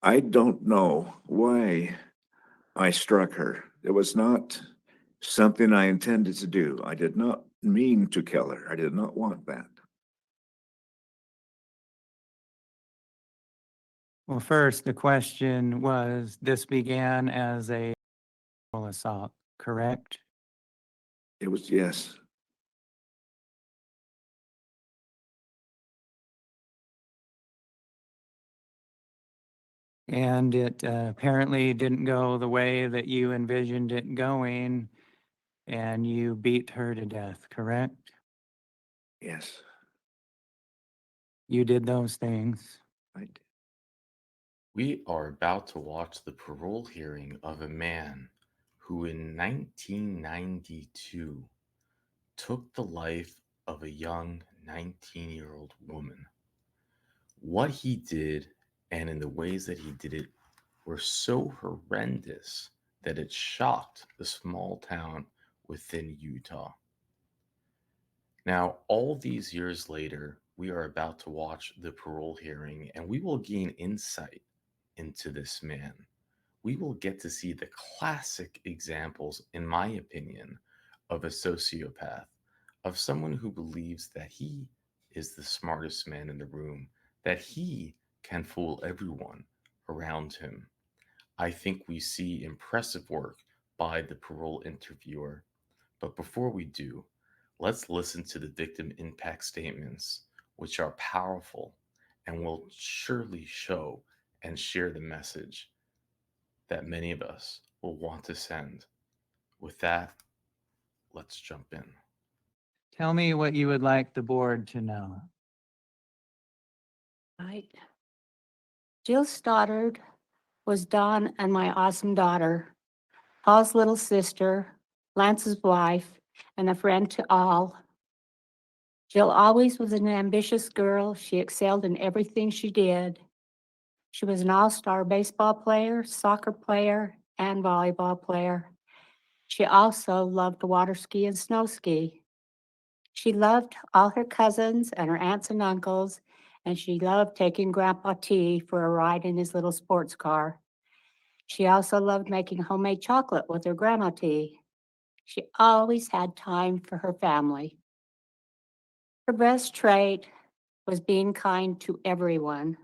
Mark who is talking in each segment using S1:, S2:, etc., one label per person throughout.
S1: I don't know why I struck her. It was not something I intended to do. I did not mean to kill her. I did not want that.
S2: Well, first, the question was, this began as a sexual assault, correct?
S1: It was, yes.
S2: And it apparently didn't go the way that you envisioned it going, and you beat her to death, correct?
S1: Yes.
S2: You did those things.
S1: I did.
S3: We are about to watch the parole hearing of a man who in 1992 took the life of a young 19-year-old woman. What he did and in the ways that he did it were so horrendous that it shocked the small town within Utah. Now, all these years later, we are about to watch the parole hearing and we will gain insight into this man. We will get to see the classic examples, in my opinion, of a sociopath, of someone who believes that he is the smartest man in the room, that he can fool everyone around him. I think we see impressive work by the parole interviewer. But before we do, let's listen to the victim impact statements, which are powerful and will surely show and share the message that many of us will want to send. With that, let's jump in.
S2: Tell me what you would like the board to know.
S4: Right. Jill Stoddard was Dawn and my awesome daughter, Paul's little sister, Lance's wife, and a friend to all. Jill always was an ambitious girl. She excelled in everything she did. She was an all-star baseball player, soccer player, and volleyball player. She also loved to water ski and snow ski. She loved all her cousins and her aunts and uncles, and she loved taking Grandpa T for a ride in his little sports car. She also loved making homemade chocolate with her Grandma T. She always had time for her family. Her best trait was being kind to everyone.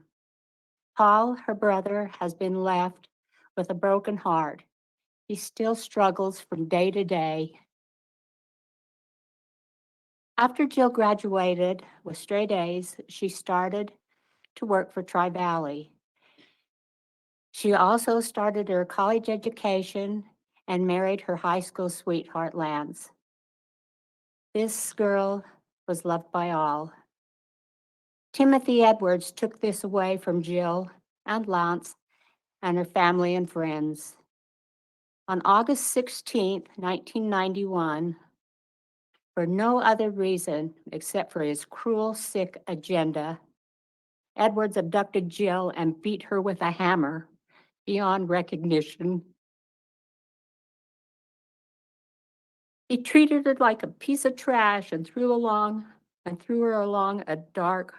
S4: Paul, her brother, has been left with a broken heart. He still struggles from day to day. After Jill graduated with straight A's, she started to work for Tri Valley. She also started her college education and married her high school sweetheart, Lance. This girl was loved by all. Timothy Edwards took this away from Jill and Lance and her family and friends. On August 16th, 1991, for no other reason except for his cruel, sick agenda, Edwards abducted Jill and beat her with a hammer beyond recognition. He treated her like a piece of trash and threw her along a dark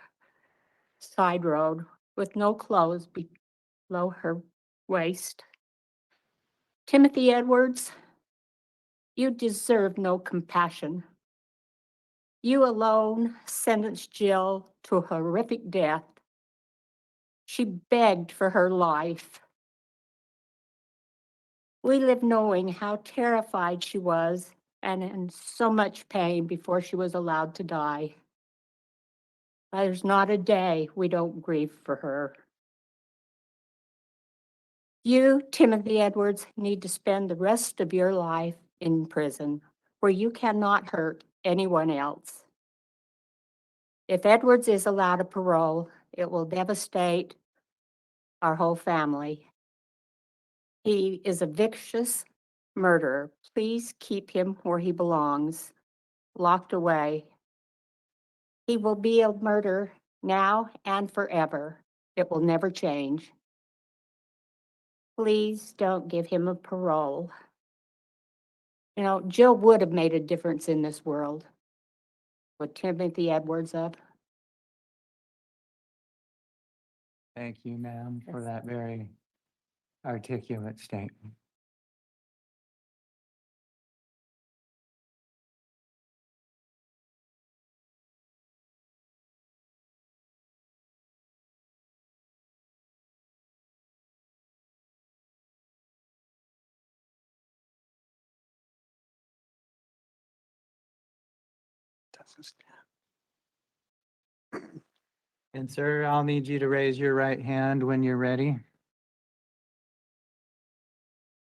S4: side road with no clothes below her waist. Timothy Edwards, you deserve no compassion. You alone sentenced Jill to a horrific death. She begged for her life. We live knowing how terrified she was and in so much pain before she was allowed to die. There's not a day we don't grieve for her. You, Timothy Edwards, need to spend the rest of your life in prison where you cannot hurt anyone else. If Edwards is allowed a parole, it will devastate our whole family. He is a vicious murderer. Please keep him where he belongs, locked away. He will be a murderer now and forever. It will never change. Please don't give him a parole. You know, Jill would have made a difference in this world with Timothy Edwards up.
S2: Thank you, ma'am, for that very articulate statement. And sir, I'll need you to raise your right hand when you're ready.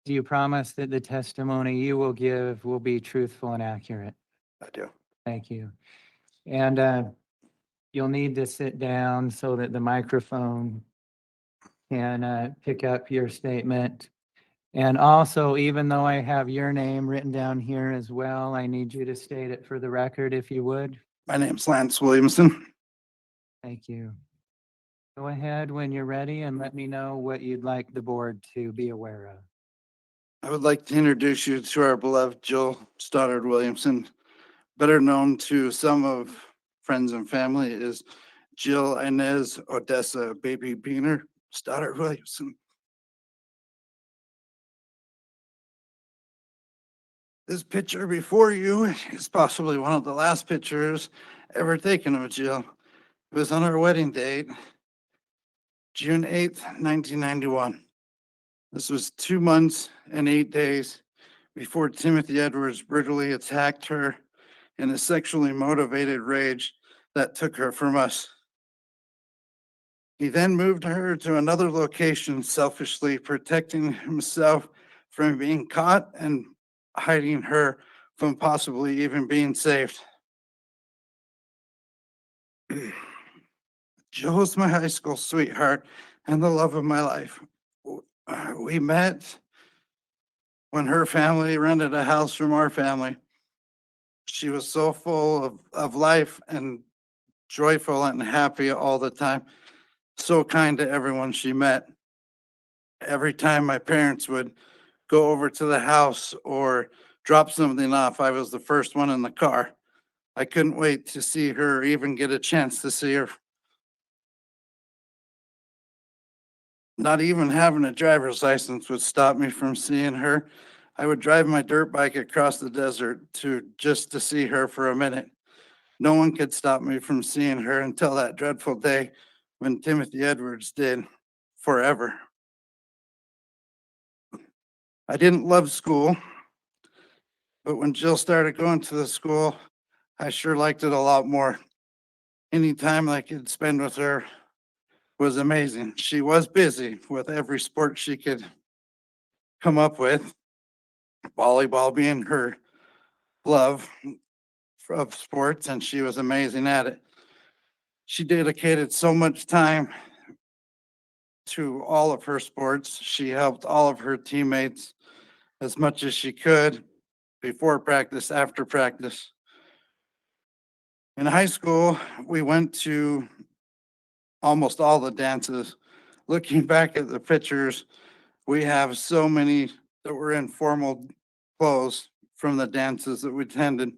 S2: Do you promise that the testimony you will give will be truthful and accurate?
S1: I do.
S2: Thank you. And you'll need to sit down so that the microphone can pick up your statement. And also, even though I have your name written down here as well, I need you to state it for the record if you would.
S5: My name's Lance Williamson.
S2: Thank you. Go ahead when you're ready and let me know what you'd like the board to be aware of.
S5: I would like to introduce you to our beloved Jill Stoddard Williamson, better known to some of friends and family as Jill Inez Odessa Baby Beaner Stoddard Williamson. This picture before you is possibly one of the last pictures ever taken of Jill. It was on our wedding date, June 8th, 1991. This was 2 months and 8 days before Timothy Edwards brutally attacked her in a sexually motivated rage that took her from us. He then moved her to another location, selfishly protecting himself from being caught and hiding her from possibly even being saved. Jill was my high school sweetheart and the love of my life. We met when her family rented a house from our family. She was so full of life and joyful and happy all the time. So kind to everyone she met. Every time my parents would go over to the house or drop something off, I was the first one in the car. I couldn't wait to see her, or even get a chance to see her. Not even having a driver's license would stop me from seeing her. I would drive my dirt bike across the desert just to see her for a minute. No one could stop me from seeing her until that dreadful day when Timothy Edwards did, forever. I didn't love school, but when Jill started going to the school, I sure liked it a lot more. Any time I could spend with her was amazing. She was busy with every sport she could come up with, volleyball being her love of sports, and she was amazing at it. She dedicated so much time to all of her sports. She helped all of her teammates as much as she could before practice, after practice. In high school, we went to almost all the dances. Looking back at the pictures, we have so many that were in formal clothes from the dances that we attended.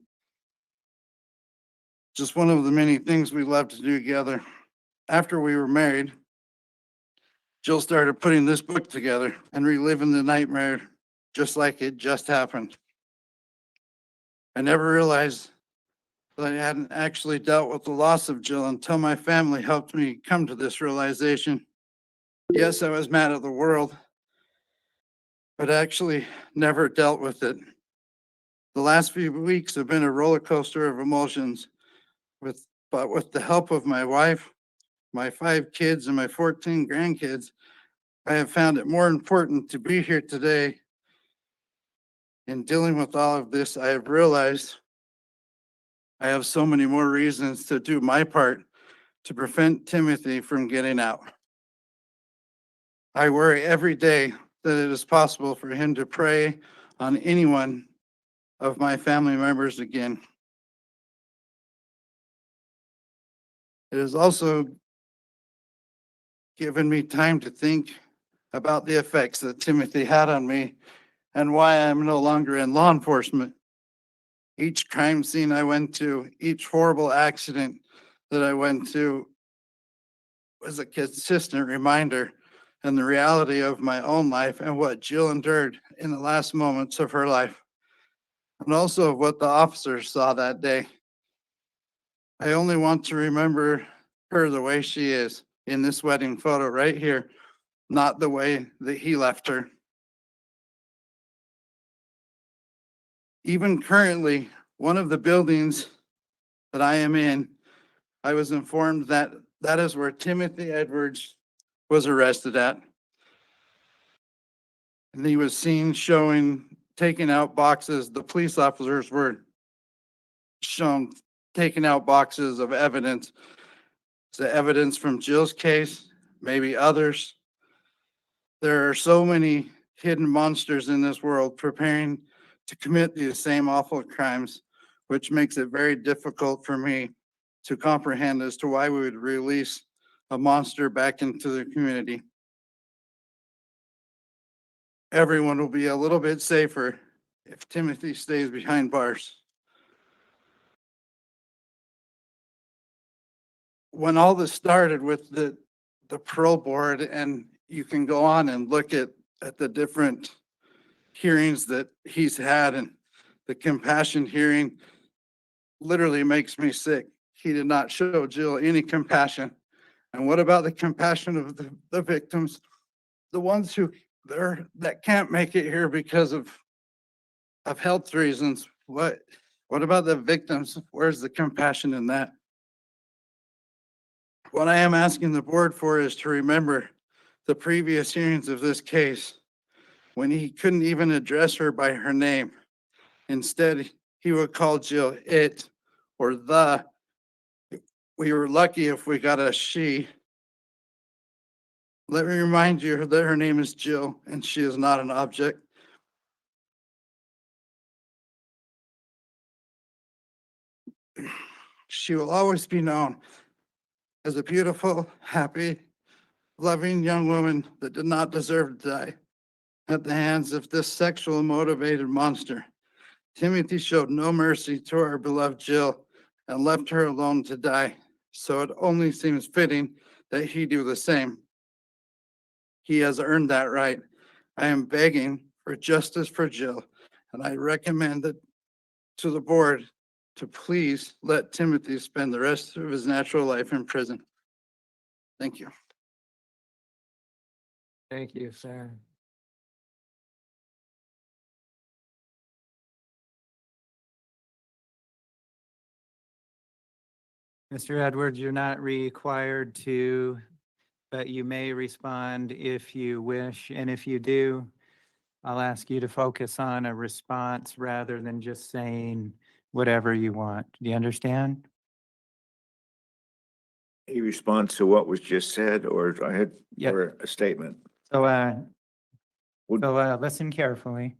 S5: Just one of the many things we loved to do together. After we were married, Jill started putting this book together and reliving the nightmare just like it just happened. I never realized that I hadn't actually dealt with the loss of Jill until my family helped me come to this realization. Yes, I was mad at the world, but actually never dealt with it. The last few weeks have been a roller coaster of emotions, but with the help of my wife, my 5 kids, and my 14 grandkids, I have found it more important to be here today. In dealing with all of this, I have realized I have so many more reasons to do my part to prevent Timothy from getting out. I worry every day that it is possible for him to prey on anyone of my family members again. It has also given me time to think about the effects that Timothy had on me and why I'm no longer in law enforcement. Each crime scene I went to, each horrible accident that I went to, was a consistent reminder and the reality of my own life and what Jill endured in the last moments of her life, and also of what the officers saw that day. I only want to remember her the way she is in this wedding photo right here, not the way that he left her. Even currently, one of the buildings that I am in, I was informed that that is where Timothy Edwards was arrested at. And he was seen taking out boxes. The police officers were shown taking out boxes of evidence. It's the evidence from Jill's case, maybe others. There are so many hidden monsters in this world preparing to commit these same awful crimes, which makes it very difficult for me to comprehend as to why we would release a monster back into the community. Everyone will be a little bit safer if Timothy stays behind bars. When all this started with the parole board, and you can go on and look at the different hearings that he's had, and the compassion hearing literally makes me sick. He did not show Jill any compassion. And what about the compassion of the victims, the ones that can't make it here because of health reasons? What about the victims? Where's the compassion in that? What I am asking the board for is to remember the previous hearings of this case, when he couldn't even address her by her name. Instead, he would call Jill it or the. We were lucky if we got a she. Let me remind you that her name is Jill and she is not an object. She will always be known as a beautiful, happy, loving young woman that did not deserve to die at the hands of this sexual motivated monster. Timothy showed no mercy to our beloved Jill and left her alone to die. So it only seems fitting that he do the same. He has earned that right. I am begging for justice for Jill, and I recommend it to the board to please let Timothy spend the rest of his natural life in prison. Thank you.
S2: Thank you, sir. Mr. Edwards, you're not required to, but you may respond if you wish. And if you do, I'll ask you to focus on a response rather than just saying whatever you want. Do you understand?
S1: A response to what was just said, or I had,
S2: Yep.
S1: or a statement?
S2: So,
S1: Would-
S2: listen carefully.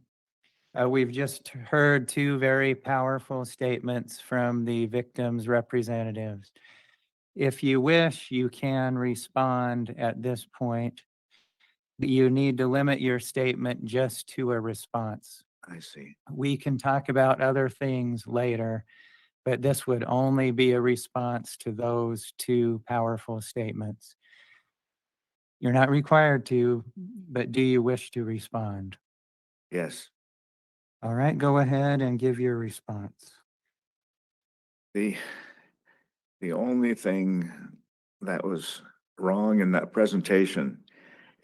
S2: We've just heard two very powerful statements from the victims' representatives. If you wish, you can respond at this point. You need to limit your statement just to a response.
S1: I see.
S2: We can talk about other things later, but this would only be a response to those two powerful statements. You're not required to, but do you wish to respond?
S1: Yes.
S2: All right, go ahead and give your response.
S1: The only thing that was wrong in that presentation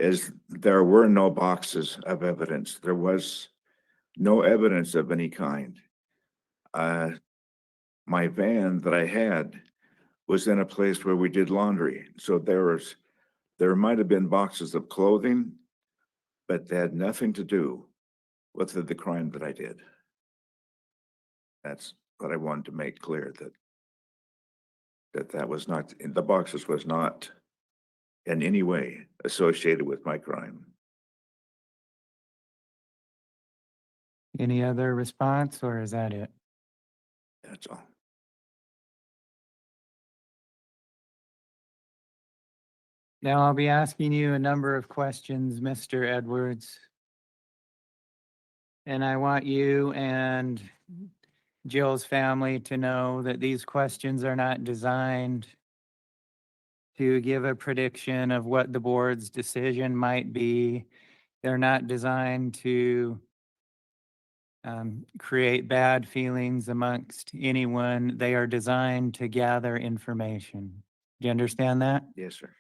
S1: is there were no boxes of evidence. There was no evidence of any kind. My van that I had was in a place where we did laundry. So there might have been boxes of clothing, but they had nothing to do with the crime that I did. That's what I wanted to make clear, that was not, the boxes was not in any way associated with my crime.
S2: Any other response, or is that it?
S1: That's all.
S2: Now I'll be asking you a number of questions, Mr. Edwards. And I want you and Jill's family to know that these questions are not designed to give a prediction of what the board's decision might be. They're not designed to create bad feelings amongst anyone. They are designed to gather information. Do you understand that?
S1: Yes, sir.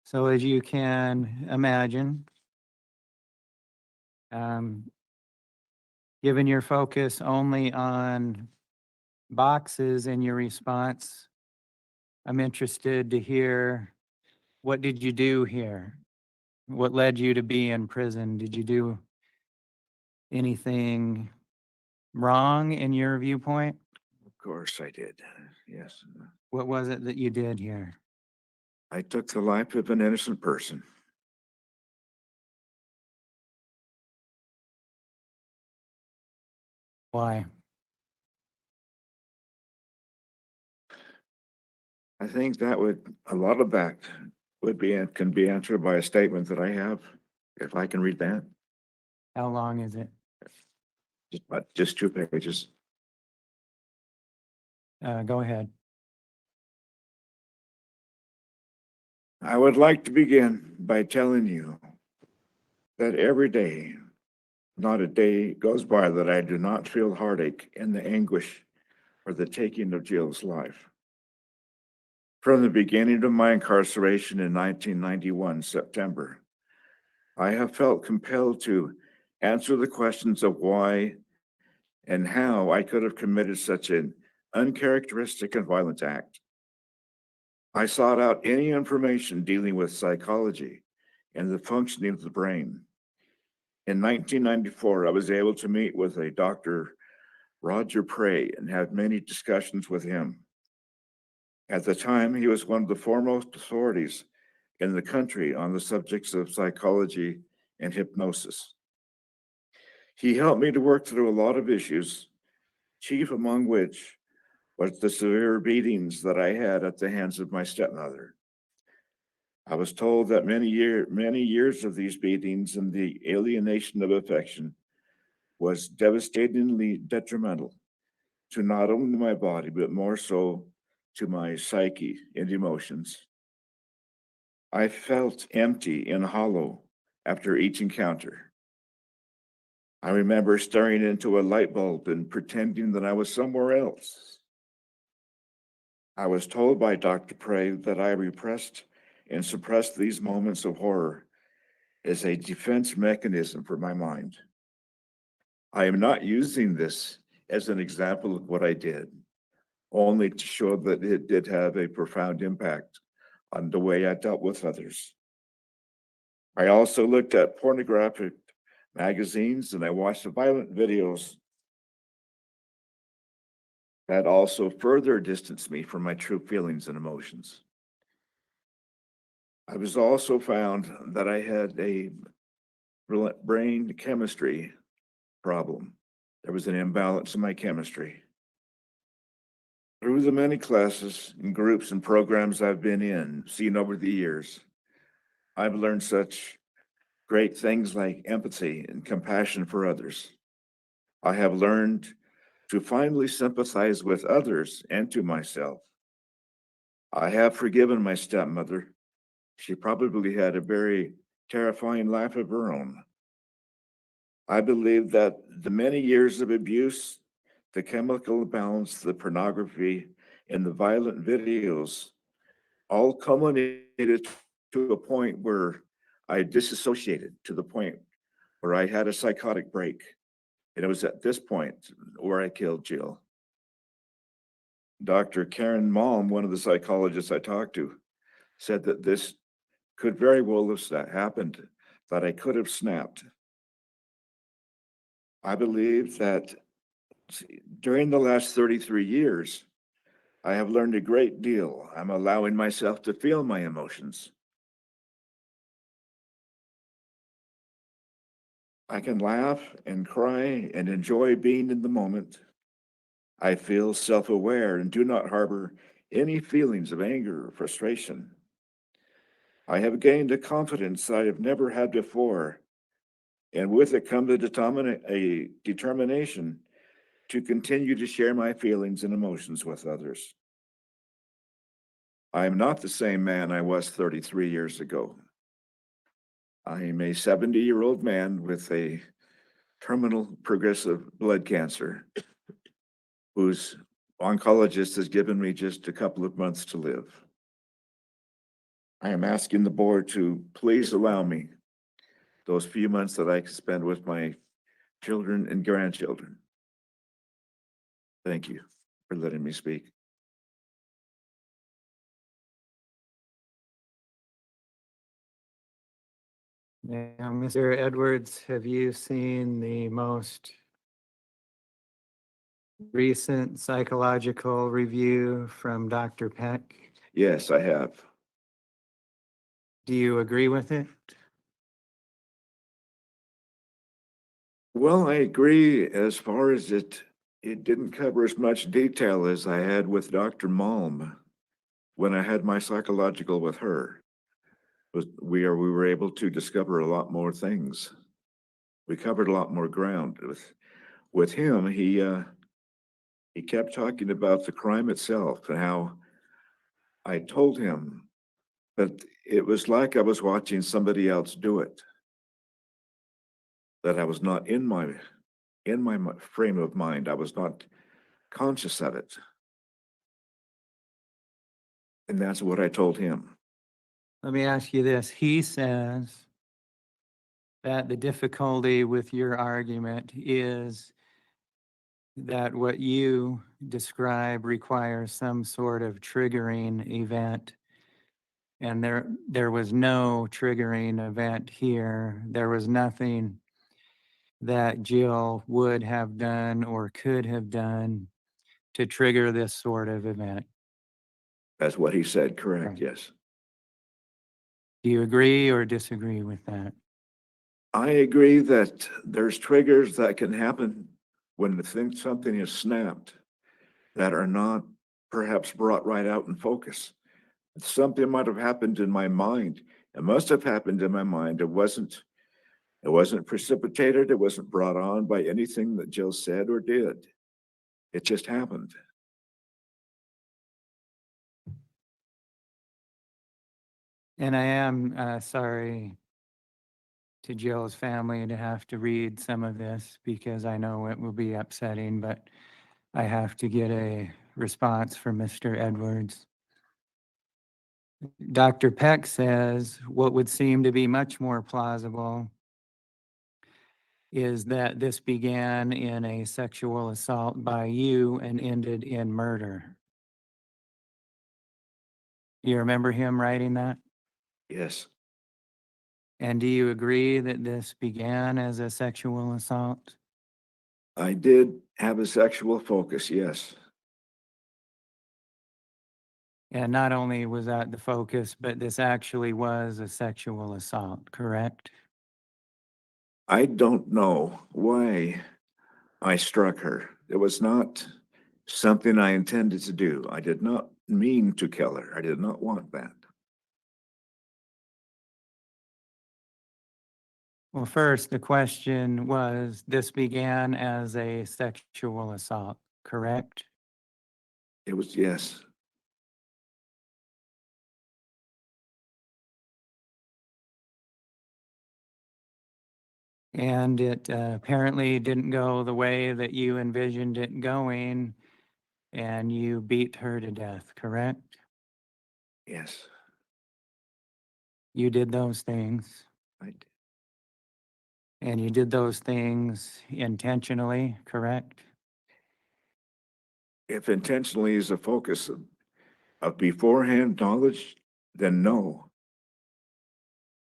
S2: So as you can imagine, given your focus only on boxes in your response, I'm interested to hear, what did you do here? What led you to be in prison? Did you do anything wrong in your viewpoint?
S1: Of course I did. Yes.
S2: What was it that you did here?
S1: I took the life of an innocent person.
S2: Why?
S1: I think that a lot of that can be answered by a statement that I have, if I can read that,
S2: How long is it?
S1: just 2 pages.
S2: Go ahead.
S1: I would like to begin by telling you that every day, not a day goes by that I do not feel heartache and the anguish for the taking of Jill's life. From the beginning of my incarceration in 1991, September, I have felt compelled to answer the questions of why and how I could have committed such an uncharacteristic and violent act. I sought out any information dealing with psychology and the functioning of the brain. In 1994, I was able to meet with a Dr. Roger Prey and have many discussions with him. At the time, he was one of the foremost authorities in the country on the subjects of psychology and hypnosis. He helped me to work through a lot of issues, chief among which was the severe beatings that I had at the hands of my stepmother. I was told that many years of these beatings and the alienation of affection was devastatingly detrimental to not only my body, but more so to my psyche and emotions. I felt empty and hollow after each encounter. I remember staring into a light bulb and pretending that I was somewhere else. I was told by Dr. Prey that I repressed and suppressed these moments of horror as a defense mechanism for my mind. I am not using this as an example of what I did, only to show that it did have a profound impact on the way I dealt with others. I also looked at pornographic magazines and I watched violent videos that also further distanced me from my true feelings and emotions. I was also found that I had a brain chemistry problem. There was an imbalance in my chemistry. Through the many classes and groups and programs I've been in, seen over the years, I've learned such great things like empathy and compassion for others. I have learned to finally sympathize with others and to myself. I have forgiven my stepmother. She probably had a very terrifying life of her own. I believe that the many years of abuse, the chemical imbalance, the pornography, and the violent videos all culminated to a point where I disassociated, to the point where I had a psychotic break. And it was at this point where I killed Jill. Dr. Karen Malm, one of the psychologists I talked to, said that this could very well have happened, that I could have snapped. I believe that during the last 33 years, I have learned a great deal. I'm allowing myself to feel my emotions. I can laugh and cry and enjoy being in the moment. I feel self-aware and do not harbor any feelings of anger or frustration. I have gained a confidence I have never had before, and with it comes a determination to continue to share my feelings and emotions with others. I am not the same man I was 33 years ago. I am a 70-year-old man with a terminal progressive blood cancer whose oncologist has given me just a couple of months to live. I am asking the board to please allow me those few months that I can spend with my children and grandchildren. Thank you for letting me speak.
S2: Now, Mr. Edwards, have you seen the most recent psychological review from Dr. Peck?
S1: Yes, I have.
S2: Do you agree with it?
S1: Well, I agree as far as it didn't cover as much detail as I had with Dr. Malm when I had my psychological with her. But we were able to discover a lot more things. We covered a lot more ground. With him, he kept talking about the crime itself and how I told him that it was like I was watching somebody else do it. That I was not in my frame of mind. I was not conscious of it. And that's what I told him.
S2: Let me ask you this. He says that the difficulty with your argument is that what you describe requires some sort of triggering event. And there was no triggering event here. There was nothing that Jill would have done or could have done to trigger this sort of event.
S1: That's what he said, correct,
S2: Right.
S1: yes.
S2: Do you agree or disagree with that?
S1: I agree that there's triggers that can happen when something is snapped that are not perhaps brought right out in focus. Something might have happened in my mind. It must have happened in my mind. It wasn't precipitated. It wasn't brought on by anything that Jill said or did. It just happened.
S2: And I am sorry to Jill's family to have to read some of this because I know it will be upsetting, but I have to get a response from Mr. Edwards. Dr. Peck says what would seem to be much more plausible is that this began in a sexual assault by you and ended in murder. You remember him writing that?
S1: Yes,
S2: And do you agree that this began as a sexual assault?
S1: I did have a sexual focus, yes.
S2: And not only was that the focus, but this actually was a sexual assault, correct?
S1: I don't know why I struck her. It was not something I intended to do. I did not mean to kill her. I did not want that.
S2: Well, first, the question was, this began as a sexual assault, correct?
S1: It was, yes,
S2: And it apparently didn't go the way that you envisioned it going, and you beat her to death, correct?
S1: yes.
S2: You did those things,
S1: I did.
S2: and you did those things intentionally, correct?
S1: If intentionally is a focus of beforehand knowledge, then no.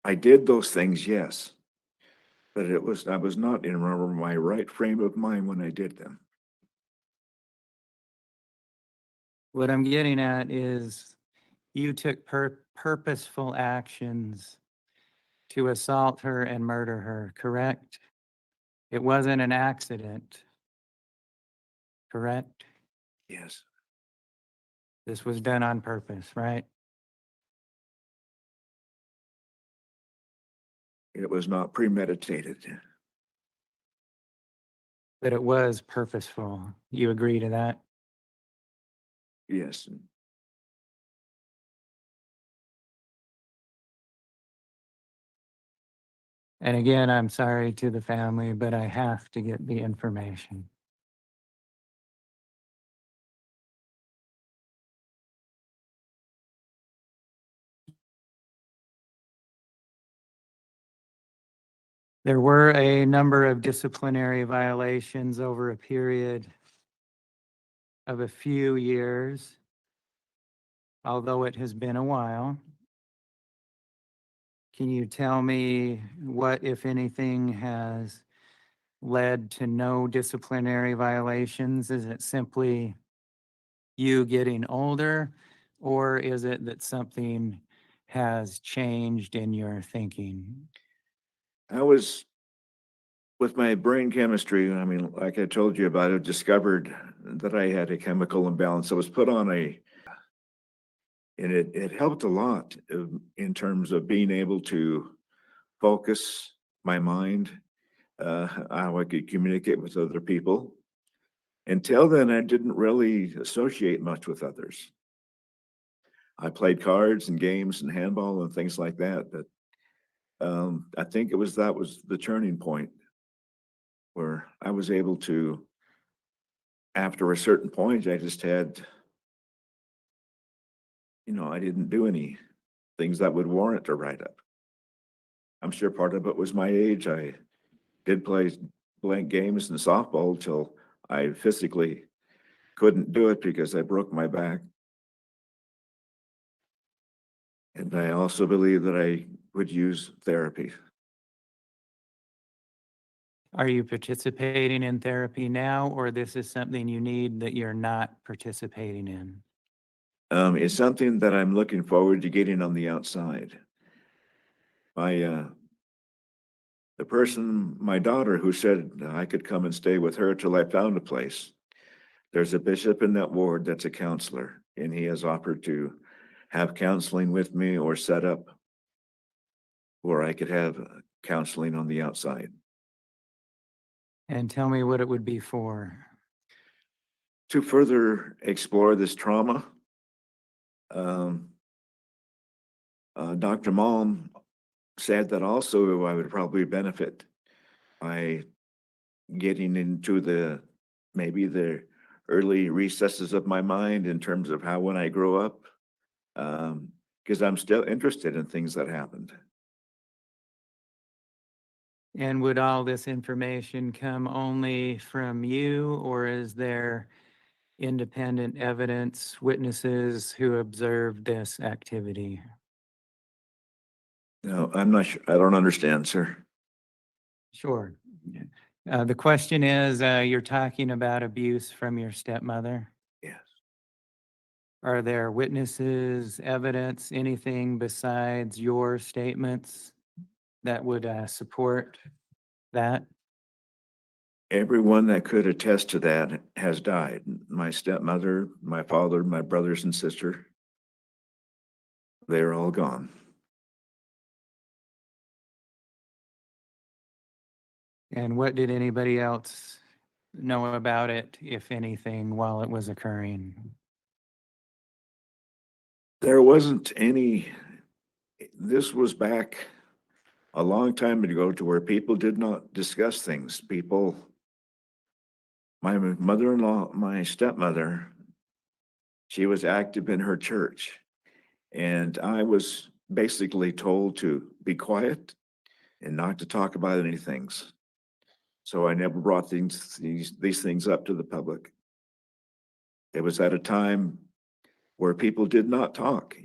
S1: I did those things, yes. But I was not in my right frame of mind when I did them.
S2: What I'm getting at is you took purposeful actions to assault her and murder her, correct? It wasn't an accident, correct?
S1: Yes,
S2: This was done on purpose, right?
S1: it was not premeditated.
S2: But it was purposeful. You agree to that?
S1: Yes,
S2: And again, I'm sorry to the family, but I have to get the information. There were a number of disciplinary violations over a period of a few years, although it has been a while. Can you tell me what, if anything, has led to no disciplinary violations? Is it simply you getting older, or is it that something has changed in your thinking?
S1: I was, with my brain chemistry, I mean, like I told you about, it discovered that I had a chemical imbalance. I was put on and it helped a lot in terms of being able to focus my mind, how I could communicate with other people. Until then, I didn't really associate much with others. I played cards and games and handball and things like that, but I think that was the turning point where I was able to, after a certain point, I just had, I didn't do any things that would warrant a write-up. I'm sure part of it was my age. I did play blank games and softball till I physically couldn't do it because I broke my back. And I also believe that I would use therapy.
S2: Are you participating in therapy now, or this is something you need that you're not participating in?
S1: It's something that I'm looking forward to getting on the outside. The person, my daughter, who said I could come and stay with her till I found a place. There's a bishop in that ward that's a counselor, and he has offered to have counseling with me or set up where I could have counseling on the outside.
S2: And tell me what it would be for.
S1: To further explore this trauma, Dr. Malm said that also I would probably benefit by getting into maybe the early recesses of my mind in terms of how when I grow up, because I'm still interested in things that happened.
S2: And would all this information come only from you, or is there independent evidence, witnesses who observed this activity?
S1: No, I'm not sure. I don't understand, sir.
S2: Sure. The question is, you're talking about abuse from your stepmother.
S1: Yes.
S2: Are there witnesses, evidence, anything besides your statements that would support that?
S1: Everyone that could attest to that has died. My stepmother, my father, my brothers and sister, they're all gone.
S2: And what did anybody else know about it, if anything, while it was occurring?
S1: There wasn't any, this was back a long time ago to where people did not discuss things. My mother-in-law, my stepmother, she was active in her church. And I was basically told to be quiet and not to talk about any things. So I never brought these things up to the public. It was at a time where people did not talk.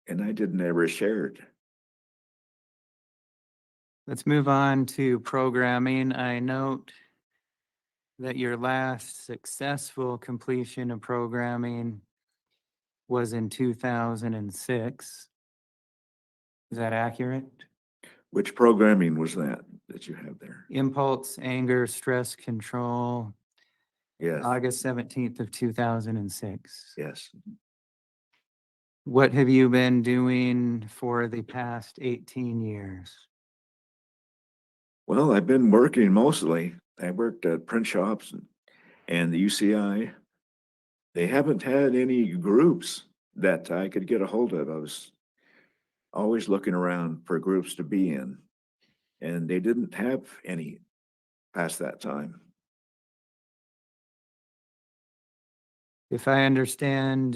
S1: And I didn't ever shared.
S2: Let's move on to programming. I note that your last successful completion of programming was in 2006. Is that accurate?
S1: Which programming was that you have there?
S2: Impulse, anger, stress control,
S1: Yes,
S2: August 17th of 2006.
S1: yes.
S2: What have you been doing for the past 18 years?
S1: Well, I've been working mostly. I worked at print shops and the UCI. They haven't had any groups that I could get a hold of. I was always looking around for groups to be in. And they didn't have any past that time.
S2: If I understand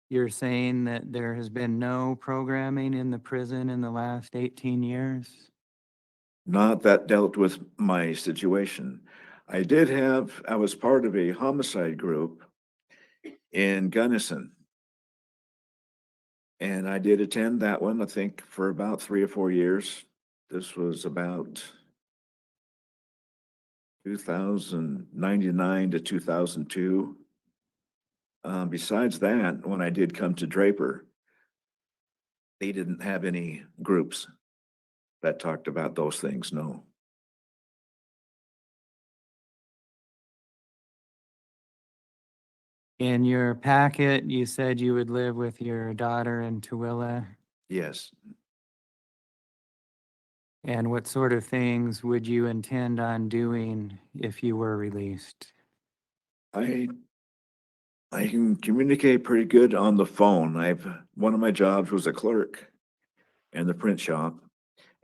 S2: you're saying that there has been no programming in the prison in the last 18 years?
S1: Not that dealt with my situation. I was part of a homicide group in Gunnison. And I did attend that one, I think, for about 3 or 4 years. This was about 2099 to 2002. Besides that, when I did come to Draper, they didn't have any groups that talked about those things, no.
S2: In your packet, you said you would live with your daughter in Tooele.
S1: Yes,
S2: And what sort of things would you intend on doing if you were released?
S1: I I can communicate pretty good on the phone. One of my jobs was a clerk in the print shop.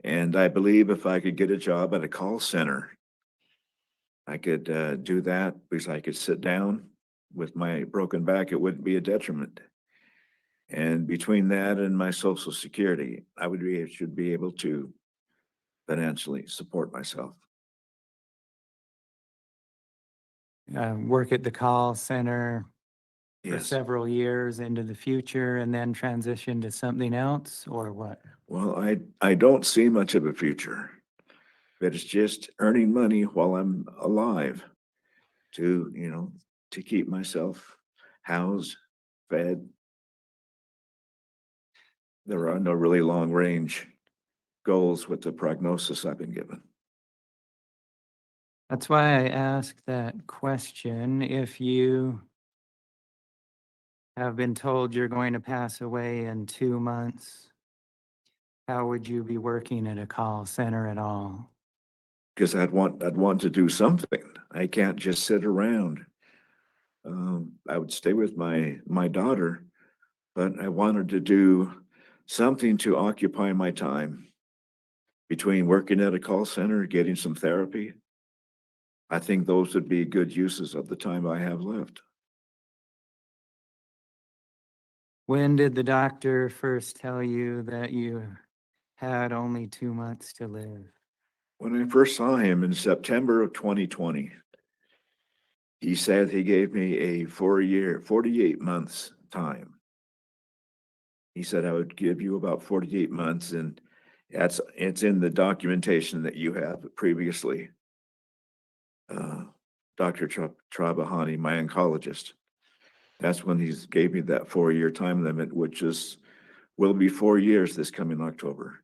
S1: And I believe if I could get a job at a call center, I could do that because I could sit down with my broken back. It wouldn't be a detriment. And between that and my social security, should be able to financially support myself.
S2: Work at the call center for
S1: Yes.
S2: several years into the future and then transition to something else, or what?
S1: Well, I don't see much of a future, but it's just earning money while I'm alive to keep myself housed, fed. There are no really long range goals with the prognosis I've been given.
S2: That's why I asked that question. If you have been told you're going to pass away in 2 months, how would you be working at a call center at all?
S1: Because I'd want to do something. I can't just sit around. I would stay with my daughter, but I wanted to do something to occupy my time between working at a call center, getting some therapy. I think those would be good uses of the time I have left.
S2: When did the doctor first tell you that you had only 2 months to live?
S1: When I first saw him in September of 2020, he said he gave me a 4-year, 48 months time. He said I would give you about 48 months, and it's in the documentation that you have previously. Dr. Trabahani, my oncologist, that's when he's gave me that 4-year time limit, will be 4 years this coming October.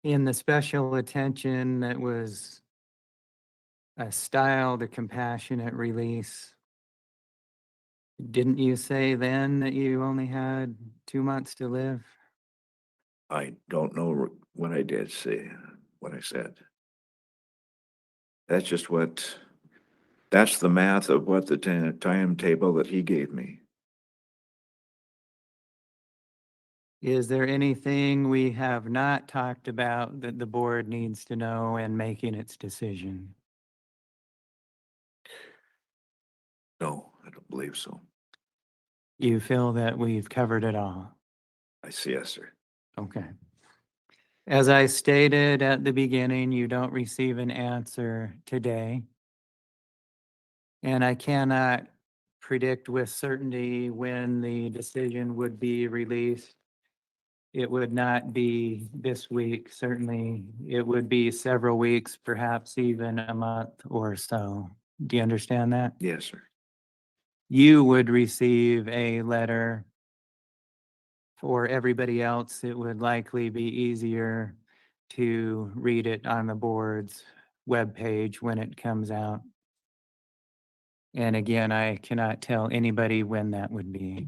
S2: In the special attention that was a style to compassionate release, didn't you say then that you only had 2 months to live?
S1: I don't know what I did say, what I said. That's just that's the math of what the timetable that he gave me.
S2: Is there anything we have not talked about that the board needs to know in making its decision?
S1: No, I don't believe so.
S2: You feel that we've covered it all?
S1: I see, yes, sir.
S2: Okay. As I stated at the beginning, you don't receive an answer today. And I cannot predict with certainty when the decision would be released. It would not be this week, certainly. It would be several weeks, perhaps even a month or so. Do you understand that?
S1: Yes, sir.
S2: You would receive a letter. For everybody else, it would likely be easier to read it on the board's webpage when it comes out. And again, I cannot tell anybody when that would be.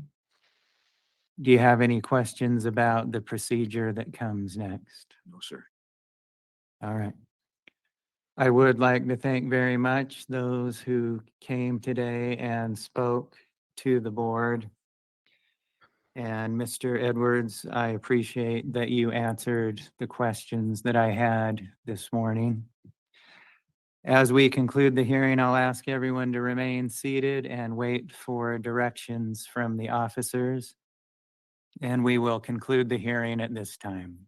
S2: Do you have any questions about the procedure that comes next?
S1: No, sir.
S2: All right. I would like to thank very much those who came today and spoke to the board. And Mr. Edwards, I appreciate that you answered the questions that I had this morning. As we conclude the hearing, I'll ask everyone to remain seated and wait for directions from the officers. And we will conclude the hearing at this time.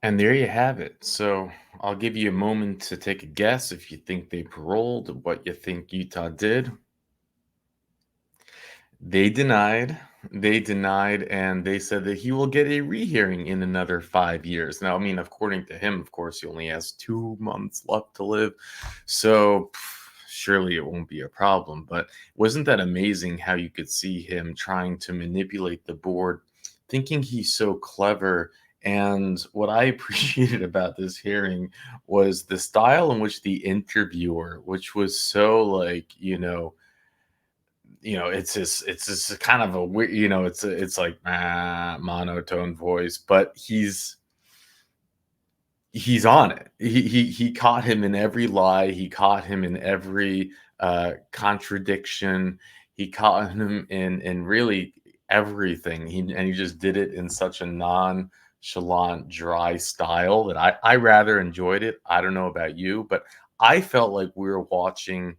S3: And there you have it. So I'll give you a moment to take a guess if you think they paroled, what you think Utah did. They denied. They denied, and they said that he will get a rehearing in another 5 years. Now, I mean, according to him, of course, he only has 2 months left to live. So surely it won't be a problem. But wasn't that amazing how you could see him trying to manipulate the board, thinking he's so clever? And what I appreciated about this hearing was the style in which the interviewer, which was so like, it's kind of a weird, it's like monotone voice, but he's on it. He caught him in every lie. He caught him in every contradiction. He caught him in really everything. And he just did it in such a nonchalant, dry style that I rather enjoyed it. I don't know about you, but I felt like we were watching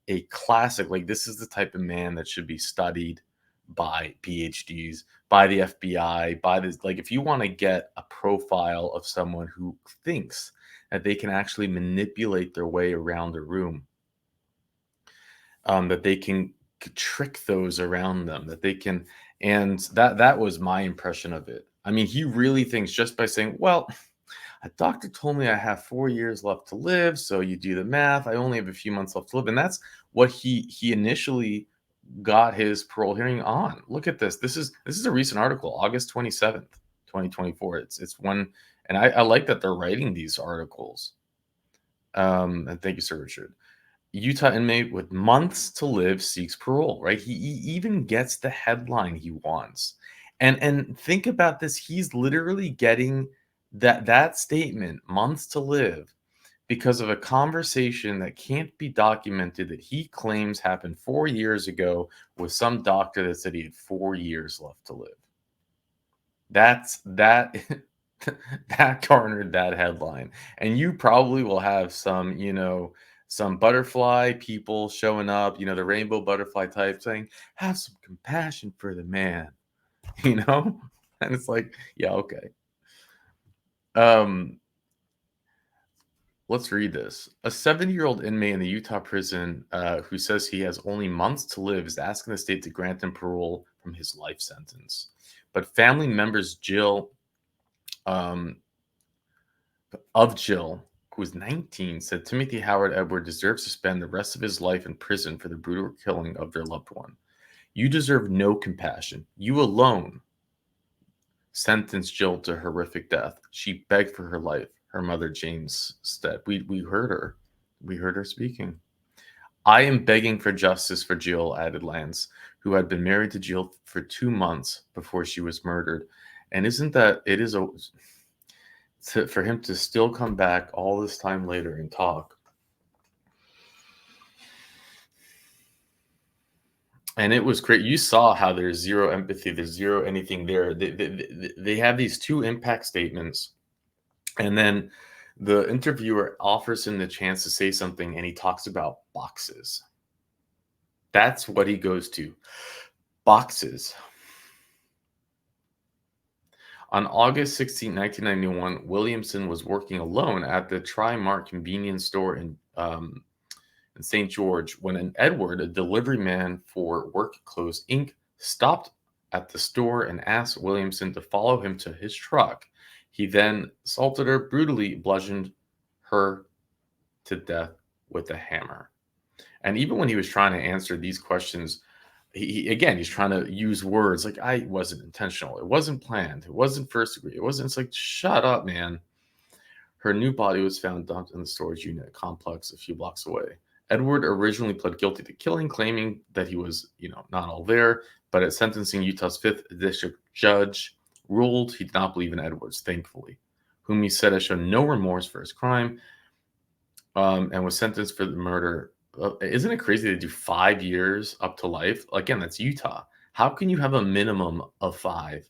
S3: a classic. Like, this is the type of man that should be studied by PhDs, by the FBI, by this. Like, if you want to get a profile of someone who thinks that they can actually manipulate their way around a room, that they can trick those around them, that they can, and that was my impression of it. I mean, he really thinks just by saying, well, a doctor told me I have 4 years left to live, so you do the math. I only have a few months left to live, and that's what he initially got his parole hearing on. Look at this. This is a recent article, August 27th, 2024. It's one, and I like that they're writing these articles. And thank you, Sir Richard. Utah inmate with months to live seeks parole, right? He even gets the headline he wants. And think about this. He's literally getting that statement, months to live, because of a conversation that can't be documented that he claims happened 4 years ago with some doctor that said he had 4 years left to live. That that garnered that headline. And you probably will have some butterfly people showing up, the rainbow butterfly type saying, have some compassion for the man, you know? And it's like, yeah, okay. Let's read this. A 70-year-old inmate in the Utah prison who says he has only months to live is asking the state to grant him parole from his life sentence. But family members of Jill, who was 19, said Timothy Howard Edward deserves to spend the rest of his life in prison for the brutal killing of their loved one. You deserve no compassion. You alone sentenced Jill to horrific death. She begged for her life. Her mother, James, said. We heard her. We heard her speaking. I am begging for justice for Jill, added Lance, who had been married to Jill for 2 months before she was murdered. And isn't that, it is for him to still come back all this time later and talk. And it was great. You saw how there's zero empathy, there's zero anything there. They have these two impact statements, and then the interviewer offers him the chance to say something, and he talks about boxes. That's what he goes to. Boxes. On August 16, 1991, Williamson was working alone at the Tri-Mart convenience store in St. George when an Edward, a delivery man for Work Clothes Inc., stopped at the store and asked Williamson to follow him to his truck. He then assaulted her, brutally bludgeoned her to death with a hammer. And even when he was trying to answer these questions, he's trying to use words like, I wasn't intentional. It wasn't planned. It wasn't first degree. It wasn't. It's like, shut up, man. Her new body was found dumped in the storage unit complex a few blocks away. Edward originally pled guilty to killing, claiming that he was, not all there. But at sentencing, Utah's 5th district judge ruled he did not believe in Edwards, thankfully, whom he said has shown no remorse for his crime, and was sentenced for the murder. Isn't it crazy they do 5 years up to life? Again, that's Utah. How can you have a minimum of 5?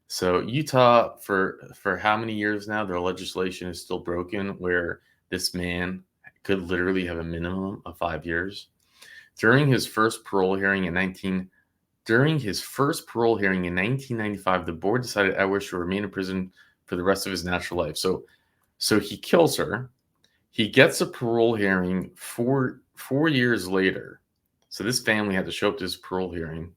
S3: So Utah, for how many years now, their legislation is still broken where this man could literally have a minimum of 5 years. During his first parole hearing in 1995, the board decided Edwards should remain in prison for the rest of his natural life. So he kills her. He gets a parole hearing 4 years later. So this family had to show up to his parole hearing,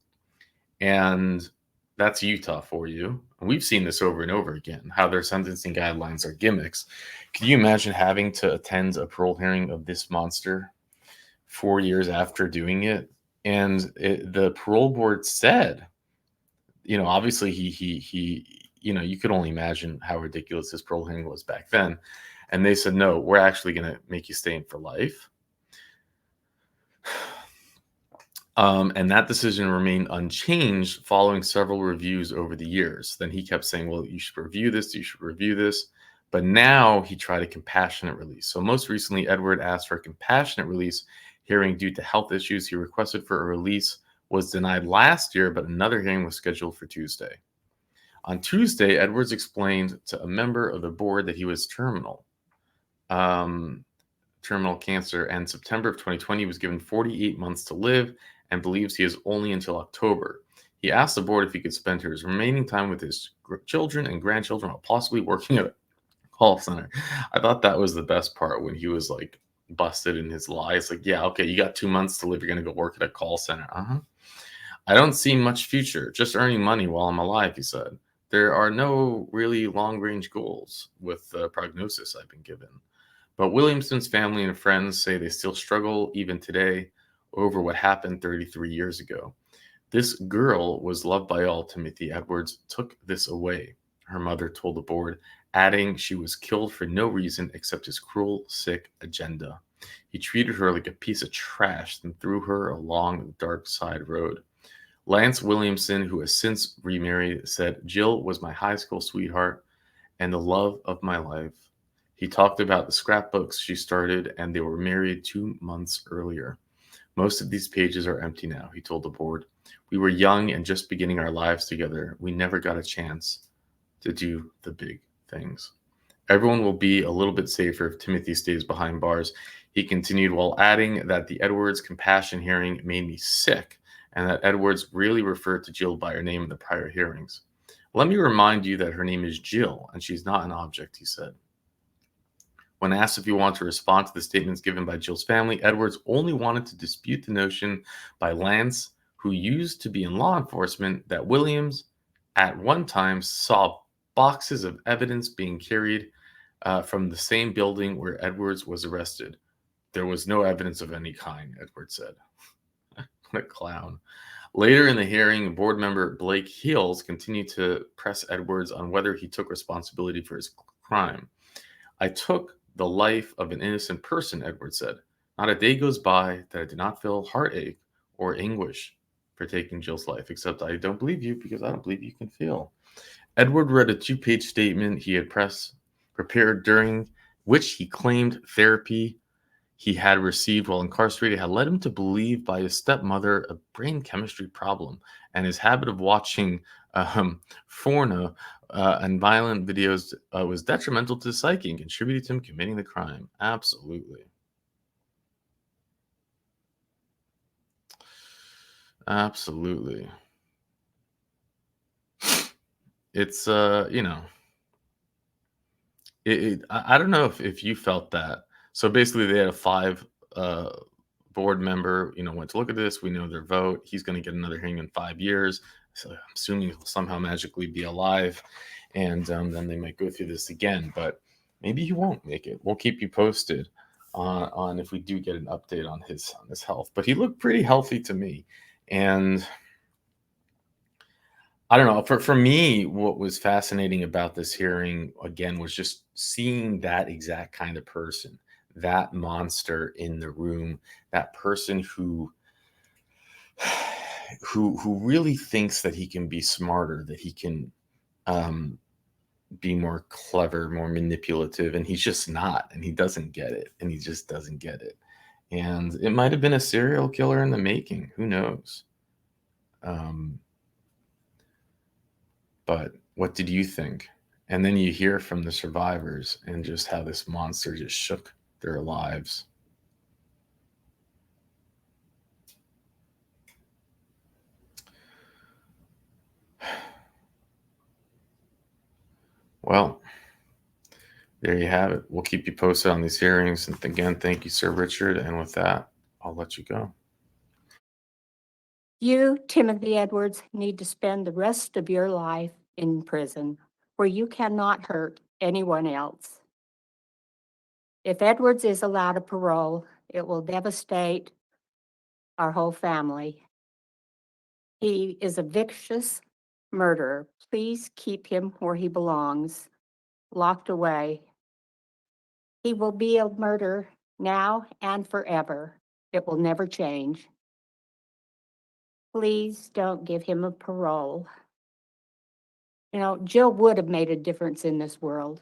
S3: and that's Utah for you. And we've seen this over and over again, how their sentencing guidelines are gimmicks. Can you imagine having to attend a parole hearing of this monster 4 years after doing it? And the parole board said, obviously he, you could only imagine how ridiculous this parole hearing was back then. And they said, no, we're actually going to make you stay in for life. And that decision remained unchanged following several reviews over the years. Then he kept saying, well, you should review this, you should review this. But now he tried a compassionate release. So most recently, Edward asked for a compassionate release hearing due to health issues. He requested for a release, was denied last year, but another hearing was scheduled for Tuesday. On Tuesday, Edwards explained to a member of the board that he was terminal cancer, and September of 2020 he was given 48 months to live and believes he has only until October. He asked the board if he could spend his remaining time with his children and grandchildren while possibly working at a call center. I thought that was the best part when he was like busted in his lies. Like, yeah, okay, you got 2 months to live. You're going to go work at a call center. I don't see much future, just earning money while I'm alive, he said. There are no really long-range goals with the prognosis I've been given. But Williamson's family and friends say they still struggle even today over what happened 33 years ago. This girl was loved by all. Timothy Edwards took this away, her mother told the board, adding she was killed for no reason except his cruel, sick agenda. He treated her like a piece of trash and threw her along the dark side road. Lance Williamson, who has since remarried, said, Jill was my high school sweetheart and the love of my life. He talked about the scrapbooks she started, and they were married 2 months earlier. Most of these pages are empty now, he told the board. We were young and just beginning our lives together. We never got a chance to do the big things. Everyone will be a little bit safer if Timothy stays behind bars, he continued, while adding that the Edwards compassion hearing made me sick, and that Edwards really referred to Jill by her name in the prior hearings. Let me remind you that her name is Jill, and she's not an object, he said. When asked if he wanted to respond to the statements given by Jill's family, Edwards only wanted to dispute the notion by Lance, who used to be in law enforcement, that Williams at one time saw boxes of evidence being carried from the same building where Edwards was arrested. There was no evidence of any kind, Edwards said. What a clown. Later in the hearing, board member Blake Hills continued to press Edwards on whether he took responsibility for his crime. I took the life of an innocent person, Edwards said. Not a day goes by that I did not feel heartache or anguish for taking Jill's life, except I don't believe you because I don't believe you can feel. Edward read a 2-page statement he had prepared during which he claimed therapy he had received while incarcerated had led him to believe by his stepmother a brain chemistry problem, and his habit of watching porno and violent videos was detrimental to his psyche and contributed to him committing the crime. Absolutely. Absolutely. It's, I don't know if you felt that. So basically they had a 5 board member, went to look at this. We know their vote. He's going to get another hearing in 5 years. So I'm assuming he'll somehow magically be alive. And then they might go through this again. But maybe he won't make it. We'll keep you posted on if we do get an update on his health. But he looked pretty healthy to me. And I don't know. For me, what was fascinating about this hearing, again, was just seeing that exact kind of person, that monster in the room, that person who really thinks that he can be smarter, that he can be more clever, more manipulative, and he's just not, and he doesn't get it, and he just doesn't get it. And it might have been a serial killer in the making. Who knows? But what did you think? And then you hear from the survivors and just how this monster just shook their lives. Well, there you have it. We'll keep you posted on these hearings. And again, thank you, Sir Richard. And with that, I'll let you go.
S4: You, Timothy Edwards, need to spend the rest of your life in prison where you cannot hurt anyone else. If Edwards is allowed a parole, it will devastate our whole family. He is a vicious murderer. Please keep him where he belongs, locked away. He will be a murderer now and forever. It will never change. Please don't give him a parole. You know, Jill would have made a difference in this world.